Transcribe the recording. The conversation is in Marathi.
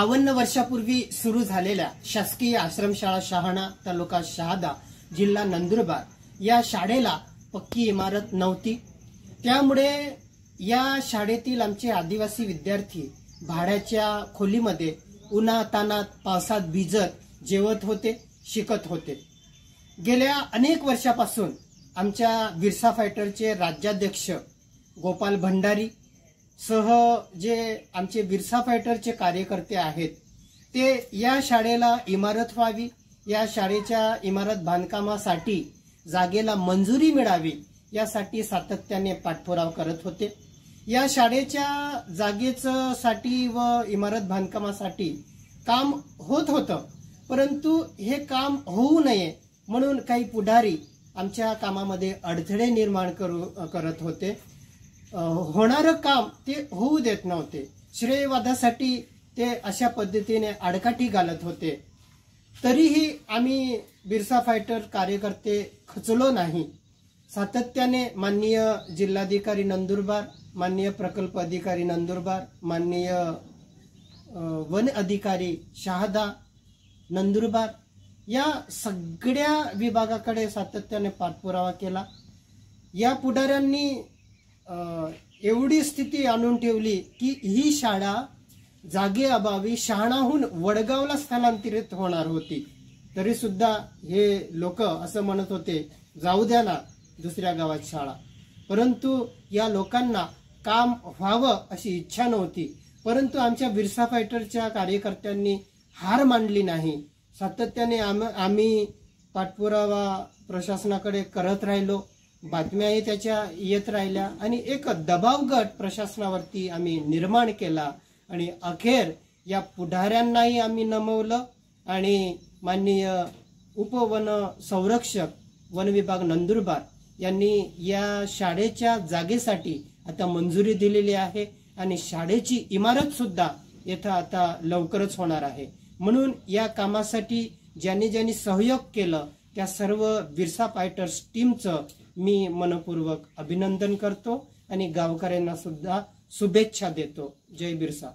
52 वर्षापूर्वी सुरू झालेल्या शासकीय आश्रमशाळा शहाणा तालुका शहादा जिल्हा नंदुरबार या शाळेला पक्की इमारत नव्हती। त्यामुळे या शाळेतील आमचे आदिवासी विद्यार्थी भाड्याच्या खोलीमध्ये उन्हातानात पावसात भिजत जेवत होते, शिकत होते। गेल्या अनेक वर्षापासून आमच्या बिरसा फायटरचे राज्याध्यक्ष गोपाल भंडारी सह जे आमचे बिरसा फायटरचे कार्यकर्ते आहेत ते या शाळेला इमारत व्हावी, या शाळेच्या इमारत बांधकामासाठी जागेला मंजुरी मिळावी यासाठी सातत्याने पाठपुरावा करत होते। या शाळेच्या जागेसाठी व इमारत बांधकामासाठी काम होत होतं, परंतु हे काम होऊ नये म्हणून काही पुढारी आमच्या कामामध्ये अडथळे निर्माण करत होते। होणारं काम ते होऊ देत नव्हते। श्रेयवादासाठी ते अशा पद्धतीने आडकाठी घालत होते। तरीही आम्ही बिरसा फायटर कार्यकर्ते खचलो नाही। सातत्याने माननीय जिल्हाधिकारी नंदुरबार, माननीय प्रकल्प अधिकारी नंदुरबार, माननीय वन अधिकारी शहादा नंदुरबार या सगळ्या विभागाकडे सातत्याने पाठपुरावा केला। या पुढाऱ्यांनी एवढी स्थिती आणून ठेवली की ही शाळा जागेअभावी शहाणाहून वडगावला स्थलांतरित होणार होती। तरी सुद्धा हे लोक असं म्हणत होते, जाऊ द्या ना दुसऱ्या गावात शाळा। परंतु या लोकांना काम व्हावं अशी इच्छा नव्हती। परंतु आमच्या बिरसा फायटरच्या कार्यकर्त्यांनी हार मानली नाही। सातत्याने आम्ही पाठपुरावा प्रशासनाकडे करत राहिलो, बातम्याही त्याच्या येत राहिल्या आणि एक दबाव गट प्रशासनावरती आम्ही निर्माण केला आणि अखेर या पुढाऱ्यांनाही आम्ही नमवलं आणि माननीय उपवन संरक्षक वन विभाग नंदुरबार यांनी या शाळेच्या जागेसाठी आता मंजुरी दिलेली आहे आणि शाळेची इमारत सुद्धा येथे आता लवकरच होणार आहे। म्हणून या कामासाठी ज्यांनी सहयोग केलं त्या सर्व बिरसा फायटर्स टीमचं मी मनपूर्वक अभिनंदन करतो आणि गावकऱ्यांना सुद्धा शुभेच्छा देतो। जय बिरसा।